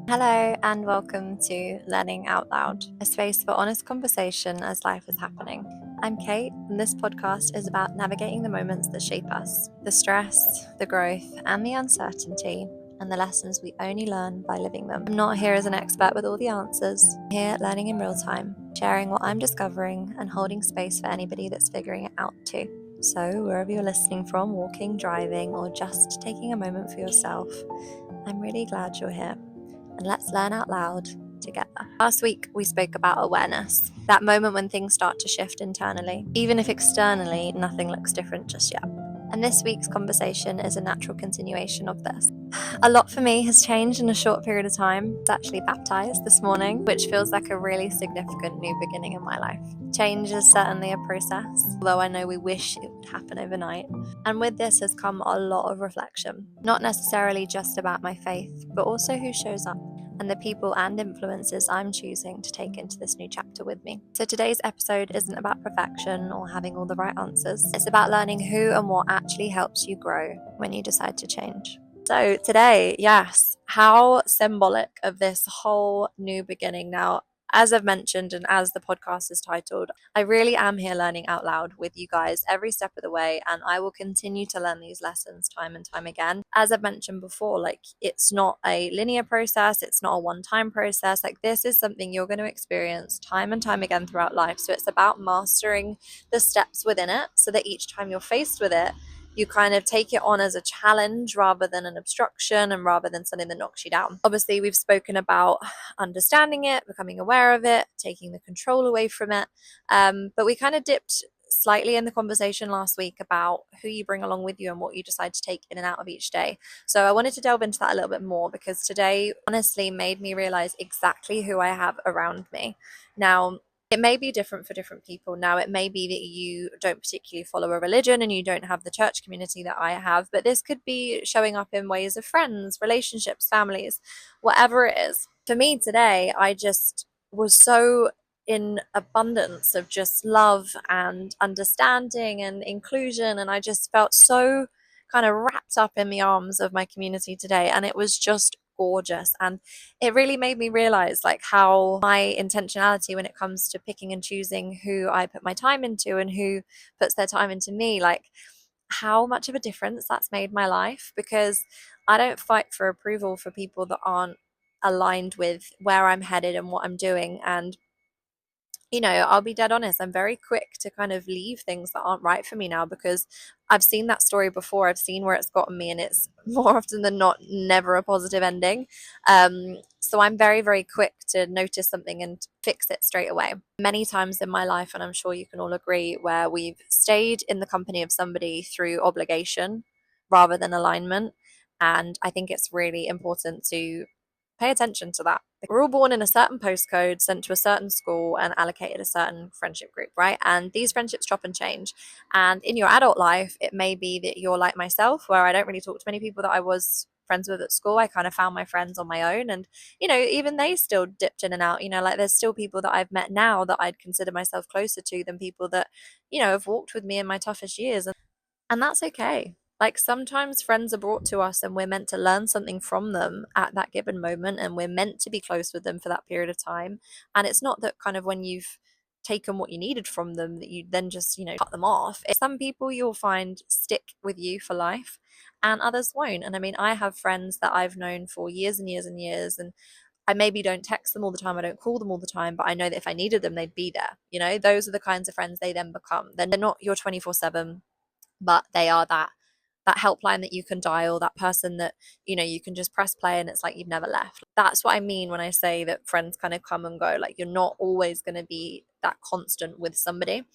Hello, and welcome to Learning Out Loud, a space for honest conversation as life is happening. I'm Kate, and this podcast is about navigating the moments that shape us, the stress, the growth, and the uncertainty, and the lessons we only learn by living them. I'm not here as an expert with all the answers. I'm here learning in real time, sharing what I'm discovering, and holding space for anybody that's figuring it out too. So, wherever you're listening from, walking, driving, or just taking a moment for yourself, I'm really glad you're here. And let's learn out loud together. Last week, we spoke about awareness, that moment when things start to shift internally, even if externally nothing looks different just yet. And this week's conversation is a natural continuation of this. A lot for me has changed in a short period of time. I was actually baptized this morning, which feels like a really significant new beginning in my life. Change is certainly a process, although I know we wish it would happen overnight. And with this has come a lot of reflection, not necessarily just about my faith, but also who shows up and the people and influences I'm choosing to take into this new chapter with me. So today's episode isn't about perfection or having all the right answers. It's about learning who and what actually helps you grow when you decide to change. So today, yes, how symbolic of this whole new beginning. Now, as I've mentioned, and as the podcast is titled, I really am here learning out loud with you guys every step of the way, and I will continue to learn these lessons time and time again. As I've mentioned before, like, it's not a linear process, it's not a one-time process. Like, this is something you're going to experience time and time again throughout life. So it's about mastering the steps within it so that each time you're faced with it, you kind of take it on as a challenge rather than an obstruction and rather than something that knocks you down. Obviously, we've spoken about understanding it, becoming aware of it, taking the control away from it. But we kind of dipped slightly in the conversation last week about who you bring along with you and what you decide to take in and out of each day. So I wanted to delve into that a little bit more because today honestly made me realize exactly who I have around me. Now, it may be different for different people. Now, it may be that you don't particularly follow a religion and you don't have the church community that I have, but this could be showing up in ways of friends, relationships, families, whatever it is. For me today, I just was so in abundance of just love and understanding and inclusion, and I just felt so kind of wrapped up in the arms of my community today, and it was just gorgeous. And it really made me realize like how my intentionality when it comes to picking and choosing who I put my time into and who puts their time into me, like how much of a difference that's made my life, because I don't fight for approval for people that aren't aligned with where I'm headed and what I'm doing. And I'll be dead honest, I'm very quick to kind of leave things that aren't right for me now because I've seen that story before. I've seen where it's gotten me, and it's more often than not never a positive ending. So I'm very, very quick to notice something and fix it straight away. Many times in my life, and I'm sure you can all agree, where we've stayed in the company of somebody through obligation rather than alignment. And I think it's really important to pay attention to that. We're all born in a certain postcode, sent to a certain school, and allocated a certain friendship group, right? And these friendships chop and change. And in your adult life, it may be that you're like myself, where I don't really talk to many people that I was friends with at school. I kind of found my friends on my own. And, even they still dipped in and out. Like there's still people that I've met now that I'd consider myself closer to than people that, have walked with me in my toughest years. And that's okay. Like sometimes friends are brought to us and we're meant to learn something from them at that given moment, and we're meant to be close with them for that period of time. And it's not that kind of when you've taken what you needed from them that you then just, cut them off. Some people you'll find stick with you for life and others won't. And I mean, I have friends that I've known for years and years and years, and I maybe don't text them all the time, I don't call them all the time, but I know that if I needed them, they'd be there. Those are the kinds of friends they then become. They're not your 24/7, but they are that helpline that you can dial, that person that you can just press play and it's like you've never left. That's what I mean when I say that friends kind of come and go. Like, you're not always going to be that constant with somebody,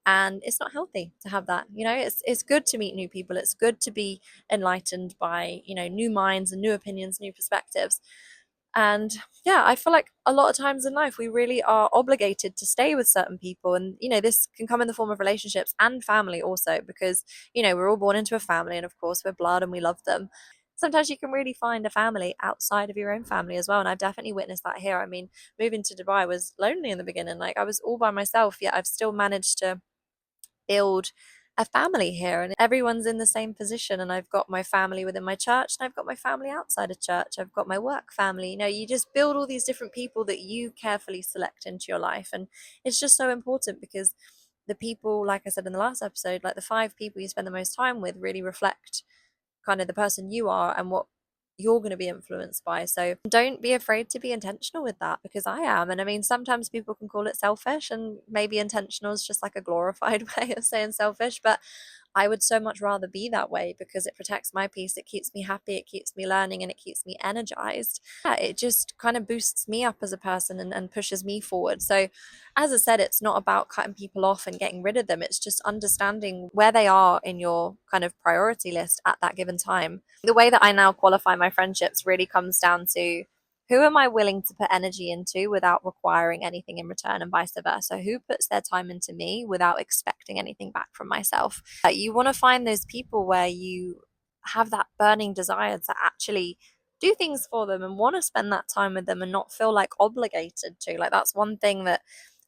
and it's not healthy to have that. It's good to meet new people, it's good to be enlightened by new minds and new opinions, new perspectives. And yeah, I feel like a lot of times in life we really are obligated to stay with certain people. And, this can come in the form of relationships and family also, because, we're all born into a family and of course we're blood and we love them. Sometimes you can really find a family outside of your own family as well. And I've definitely witnessed that here. I mean, moving to Dubai was lonely in the beginning. Like I was all by myself, yet I've still managed to build a family here, and everyone's in the same position. And I've got my family within my church, and I've got my family outside of church. I've got my work family. You just build all these different people that you carefully select into your life. And it's just so important, because the people, like I said in the last episode, like the 5 people you spend the most time with really reflect kind of the person you are and what you're going to be influenced by. So don't be afraid to be intentional with that, because I am. And I mean, sometimes people can call it selfish, and maybe intentional is just like a glorified way of saying selfish, but I would so much rather be that way, because it protects my peace, it keeps me happy, it keeps me learning, and it keeps me energized. Yeah, it just kind of boosts me up as a person, and pushes me forward. So, as I said, it's not about cutting people off and getting rid of them. It's just understanding where they are in your kind of priority list at that given time. The way that I now qualify my friendships really comes down to, who am I willing to put energy into without requiring anything in return, and vice versa? Who puts their time into me without expecting anything back from myself? You want to find those people where you have that burning desire to actually do things for them and want to spend that time with them and not feel like obligated to. Like, that's one thing that,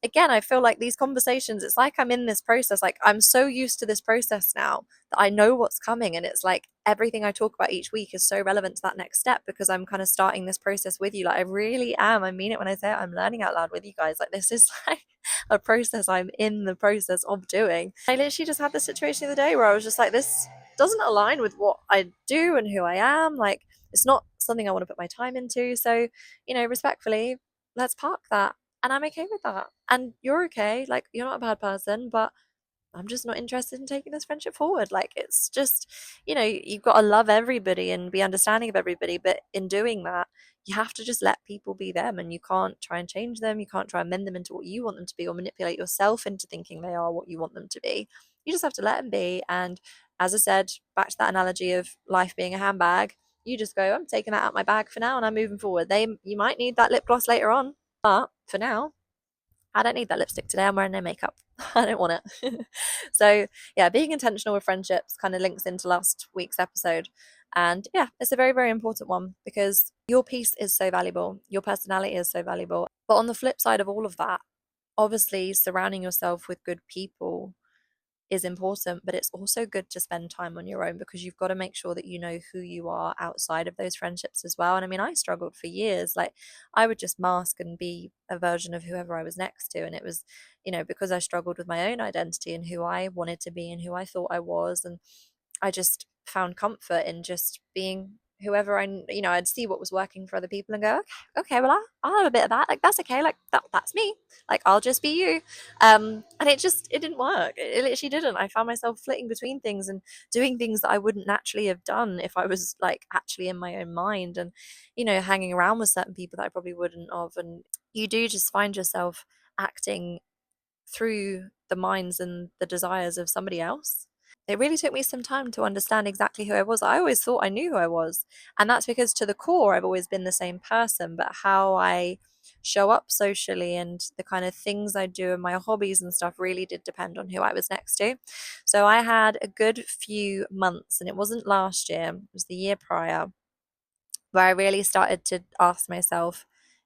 again, I feel like these conversations, it's like I'm in this process. Like, I'm so used to this process now that I know what's coming. And it's like everything I talk about each week is so relevant to that next step, because I'm kind of starting this process with you. Like, I really am. I mean it when I say it. I'm learning out loud with you guys. Like, this is like a process I'm in the process of doing. I literally just had this situation the other day where I was just like, this doesn't align with what I do and who I am. Like, it's not something I want to put my time into. So, respectfully, let's park that. And I'm okay with that. And you're okay. Like, you're not a bad person, but I'm just not interested in taking this friendship forward. Like, it's just, you've got to love everybody and be understanding of everybody. But in doing that, you have to just let people be them, and you can't try and change them. You can't try and mend them into what you want them to be, or manipulate yourself into thinking they are what you want them to be. You just have to let them be. And as I said, back to that analogy of life being a handbag, you just go, I'm taking that out my bag for now and I'm moving forward. You might need that lip gloss later on, but for now, I don't need that lipstick today. I'm wearing no makeup. I don't want it. So, yeah, being intentional with friendships kind of links into last week's episode. And yeah, it's a very, very important one, because your piece is so valuable. Your personality is so valuable. But on the flip side of all of that, obviously surrounding yourself with good people is important, but it's also good to spend time on your own, because you've got to make sure that you know who you are outside of those friendships as well. And I mean, I struggled for years. Like, I would just mask and be a version of whoever I was next to. And it was, because I struggled with my own identity and who I wanted to be and who I thought I was. And I just found comfort in just being whoever I'd see what was working for other people and go, okay, well, I'll have a bit of that. Like, that's okay. Like, that's me. Like, I'll just be you. And it didn't work. It literally didn't. I found myself flitting between things and doing things that I wouldn't naturally have done if I was like actually in my own mind, and, hanging around with certain people that I probably wouldn't have. And you do just find yourself acting through the minds and the desires of somebody else. It really took me some time to understand exactly who I was. I always thought I knew who I was. And that's because to the core, I've always been the same person. But how I show up socially and the kind of things I do and my hobbies and stuff really did depend on who I was next to. So I had a good few months, and it wasn't last year, it was the year prior, where I really started to ask myself,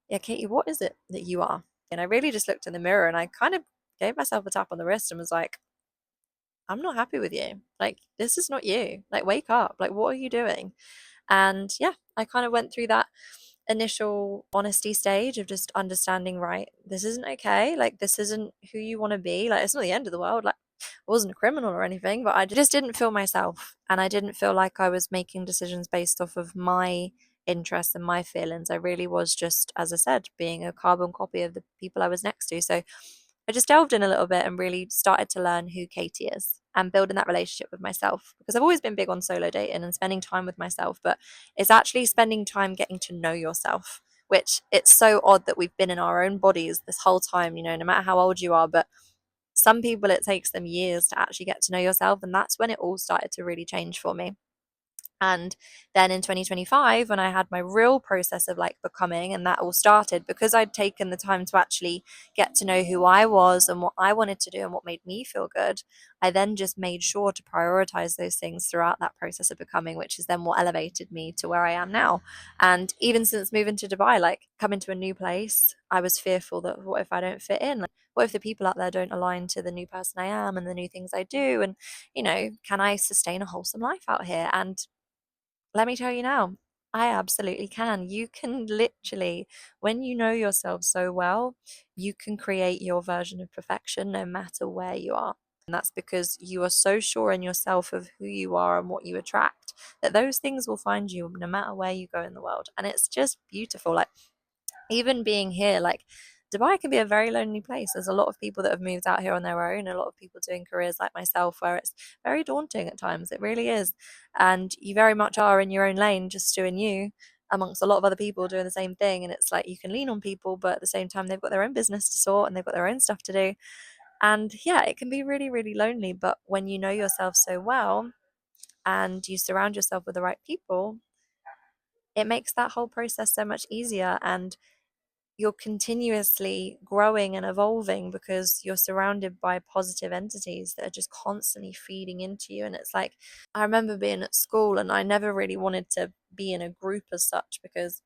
yeah, Katie, what is it that you are? And I really just looked in the mirror and I kind of gave myself a tap on the wrist and was like, I'm not happy with you. Like, this is not you. Like, wake up. Like, what are you doing? And yeah, I kind of went through that initial honesty stage of just understanding, right, this isn't okay. Like, this isn't who you want to be. Like, it's not the end of the world. Like, I wasn't a criminal or anything, but I just didn't feel myself. And I didn't feel like I was making decisions based off of my interests and my feelings. I really was just, as I said, being a carbon copy of the people I was next to. So I just delved in a little bit and really started to learn who Katie is and building that relationship with myself, because I've always been big on solo dating and spending time with myself, but it's actually spending time getting to know yourself, which it's so odd that we've been in our own bodies this whole time, no matter how old you are, but some people it takes them years to actually get to know yourself. And that's when it all started to really change for me. And then in 2025, when I had my real process of like becoming, and that all started because I'd taken the time to actually get to know who I was and what I wanted to do and what made me feel good, I then just made sure to prioritize those things throughout that process of becoming, which is then what elevated me to where I am now. And even since moving to Dubai, like coming to a new place, I was fearful that what if I don't fit in? Like, what if the people out there don't align to the new person I am and the new things I do? And, can I sustain a wholesome life out here? And let me tell you now, I absolutely can. You can literally, when you know yourself so well, you can create your version of perfection no matter where you are. And that's because you are so sure in yourself of who you are and what you attract that those things will find you no matter where you go in the world. And it's just beautiful. Like, even being here, like Dubai can be a very lonely place. There's a lot of people that have moved out here on their own, a lot of people doing careers like myself, where it's very daunting at times. It really is. And you very much are in your own lane, just doing you amongst a lot of other people doing the same thing. And it's like you can lean on people, but at the same time, they've got their own business to sort and they've got their own stuff to do. And yeah, it can be really, really lonely. But when you know yourself so well and you surround yourself with the right people, it makes that whole process so much easier. And you're continuously growing and evolving because you're surrounded by positive entities that are just constantly feeding into you. And it's like, I remember being at school and I never really wanted to be in a group as such because,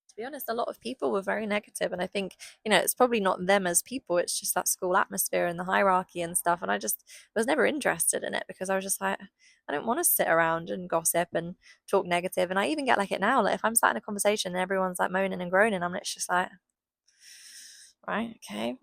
to be honest, a lot of people were very negative. And I think, it's probably not them as people, it's just that school atmosphere and the hierarchy and stuff. And I just was never interested in it because I was just like, I don't want to sit around and gossip and talk negative. And I even get like it now. Like if I'm sat in a conversation and everyone's like moaning and groaning, I'm just like, right, okay.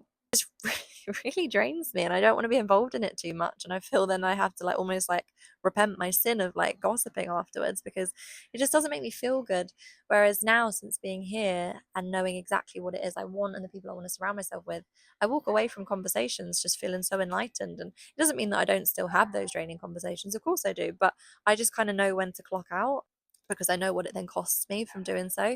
It really drains me and I don't want to be involved in it too much. And I feel then I have to like almost like repent my sin of like gossiping afterwards because it just doesn't make me feel good. Whereas now, since being here and knowing exactly what it is I want and the people I want to surround myself with, I walk away from conversations just feeling so enlightened. And it doesn't mean that I don't still have those draining conversations. Of course I do, but I just kind of know when to clock out because I know what it then costs me from doing so.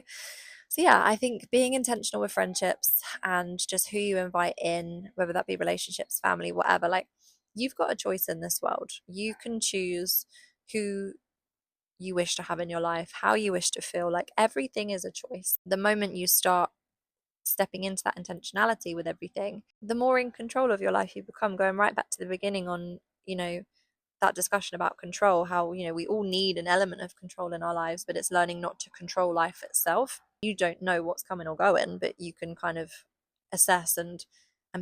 So yeah, I think being intentional with friendships and just who you invite in, whether that be relationships, family, whatever, like you've got a choice in this world. You can choose who you wish to have in your life, how you wish to feel. Like everything is a choice. The moment you start stepping into that intentionality with everything, the more in control of your life you become. Going right back to the beginning on, that discussion about control, how we all need an element of control in our lives, but it's learning not to control life itself. You don't know what's coming or going, but you can kind of assess and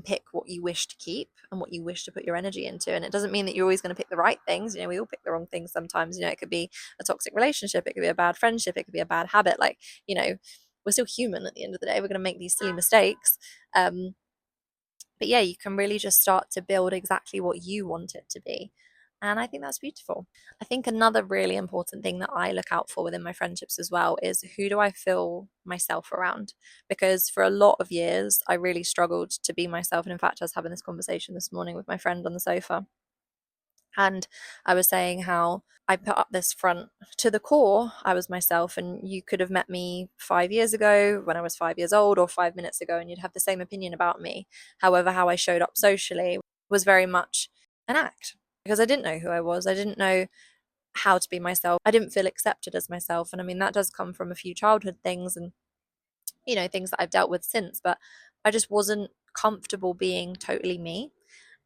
pick what you wish to keep and what you wish to put your energy into. And it doesn't mean that you're always going to pick the right things. We all pick the wrong things sometimes. It could be a toxic relationship, it could be a bad friendship, it could be a bad habit. Like, we're still human at the end of the day. We're going to make these silly mistakes. But yeah, you can really just start to build exactly what you want it to be. And I think that's beautiful. I think another really important thing that I look out for within my friendships as well is who do I feel myself around? Because for a lot of years, I really struggled to be myself. And in fact, I was having this conversation this morning with my friend on the sofa. And I was saying how I put up this front to the core. I was myself, and you could have met me 5 years ago when I was 5 years old, or 5 minutes ago, and you'd have the same opinion about me. However, how I showed up socially was very much an act because I didn't know who I was. I didn't know how to be myself. I didn't feel accepted as myself. And I mean, that does come from a few childhood things and, things that I've dealt with since, but I just wasn't comfortable being totally me.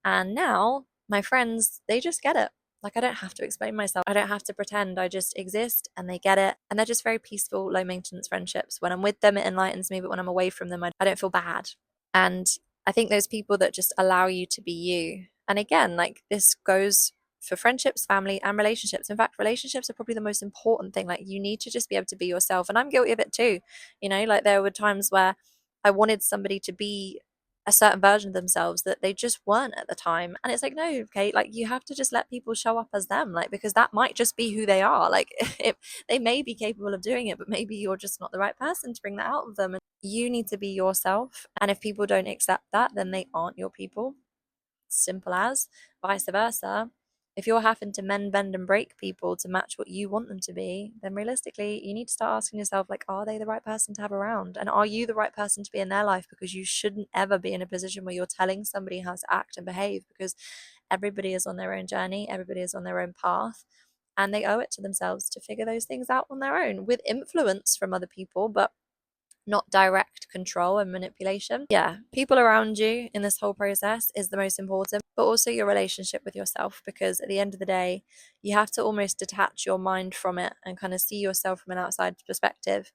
And now my friends, they just get it. Like I don't have to explain myself. I don't have to pretend. I just exist and they get it. And they're just very peaceful, low maintenance friendships. When I'm with them, it enlightens me. But when I'm away from them, I don't feel bad. And I think those people that just allow you to be you. And again, like this goes for friendships, family, and relationships. In fact, relationships are probably the most important thing. Like you need to just be able to be yourself. And I'm guilty of it too. Like there were times where I wanted somebody to be a certain version of themselves that they just weren't at the time. And it's like, no, Kate, like you have to just let people show up as them, like because that might just be who they are. Like if they may be capable of doing it, but maybe you're just not the right person to bring that out of them. And you need to be yourself. And if people don't accept that, then they aren't your people. Simple as. Vice versa. If you're having to mend, bend, and break people to match what you want them to be, then realistically, you need to start asking yourself, like, are they the right person to have around? And are you the right person to be in their life? Because you shouldn't ever be in a position where you're telling somebody how to act and behave, because everybody is on their own journey, everybody is on their own path, and they owe it to themselves to figure those things out on their own with influence from other people. But not direct control and manipulation. Yeah, people around you in this whole process is the most important, but also your relationship with yourself, because at the end of the day, you have to almost detach your mind from it and kind of see yourself from an outside perspective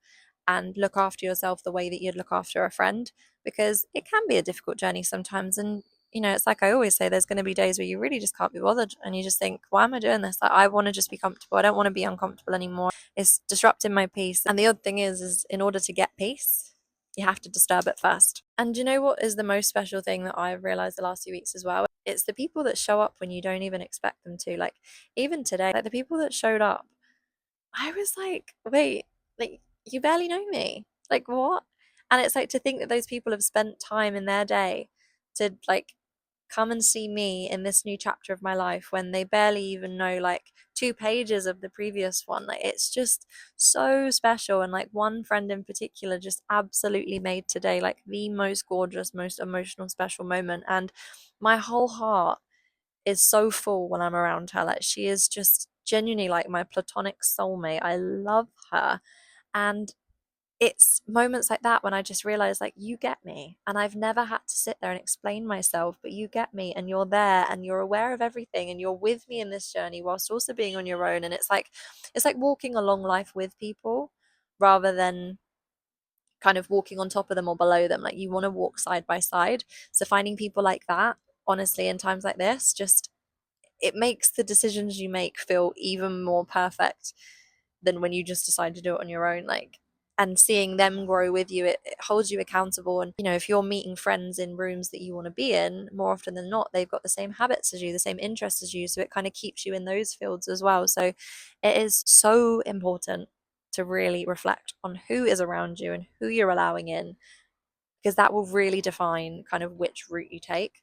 and look after yourself the way that you'd look after a friend, because it can be a difficult journey sometimes. And it's like I always say, there's going to be days where you really just can't be bothered and you just think, why am I doing this? Like, I want to just be comfortable. I don't want to be uncomfortable anymore. It's disrupting my peace. And the odd thing is in order to get peace, you have to disturb it first. And you know what is the most special thing that I've realized the last few weeks as well? It's the people that show up when you don't even expect them to. Like, even today, like the people that showed up, I was like, wait, like, you barely know me. Like, what? And it's like, to think that those people have spent time in their day to like come and see me in this new chapter of my life when they barely even know like 2 pages of the previous one. Like, it's just so special. And like, one friend in particular just absolutely made today like the most gorgeous, most emotional, special moment. And my whole heart is so full when I'm around her. Like, she is just genuinely like my platonic soulmate. I love her. And it's moments like that when I just realize, like, you get me. And I've never had to sit there and explain myself, but you get me and you're there and you're aware of everything and you're with me in this journey whilst also being on your own. And it's like walking along life with people rather than kind of walking on top of them or below them. Like, you want to walk side by side. So finding people like that, honestly, in times like this, just it makes the decisions you make feel even more perfect than when you just decide to do it on your own. Like, and seeing them grow with you, it holds you accountable. And if you're meeting friends in rooms that you want to be in, more often than not, they've got the same habits as you, the same interests as you, so it kind of keeps you in those fields as well. So it is so important to really reflect on who is around you and who you're allowing in, because that will really define kind of which route you take.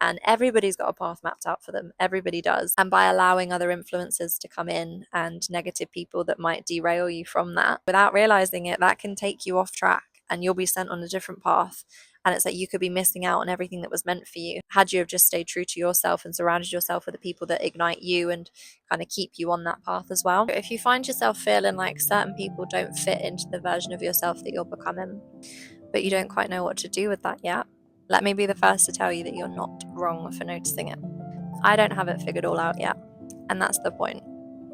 And everybody's got a path mapped out for them. Everybody does. And by allowing other influences to come in and negative people that might derail you from that, without realizing it, that can take you off track and you'll be sent on a different path. And it's like you could be missing out on everything that was meant for you had you have just stayed true to yourself and surrounded yourself with the people that ignite you and kind of keep you on that path as well. If you find yourself feeling like certain people don't fit into the version of yourself that you're becoming, but you don't quite know what to do with that yet, let me be the first to tell you that you're not wrong for noticing it. I don't have it figured all out yet, and that's the point.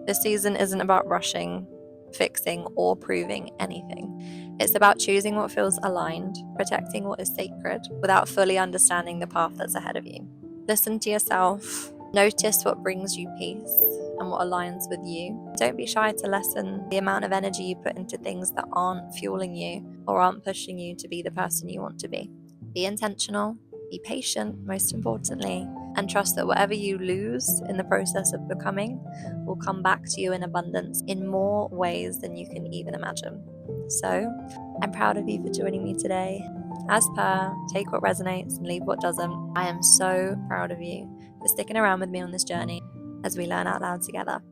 This season isn't about rushing, fixing, or proving anything. It's about choosing what feels aligned, protecting what is sacred, without fully understanding the path that's ahead of you. Listen to yourself, notice what brings you peace and what aligns with you. Don't be shy to lessen the amount of energy you put into things that aren't fueling you or aren't pushing you to be the person you want to be. Be intentional, be patient, most importantly, and trust that whatever you lose in the process of becoming will come back to you in abundance in more ways than you can even imagine. So, I'm proud of you for joining me today. As per, take what resonates and leave what doesn't. I am so proud of you for sticking around with me on this journey as we learn out loud together.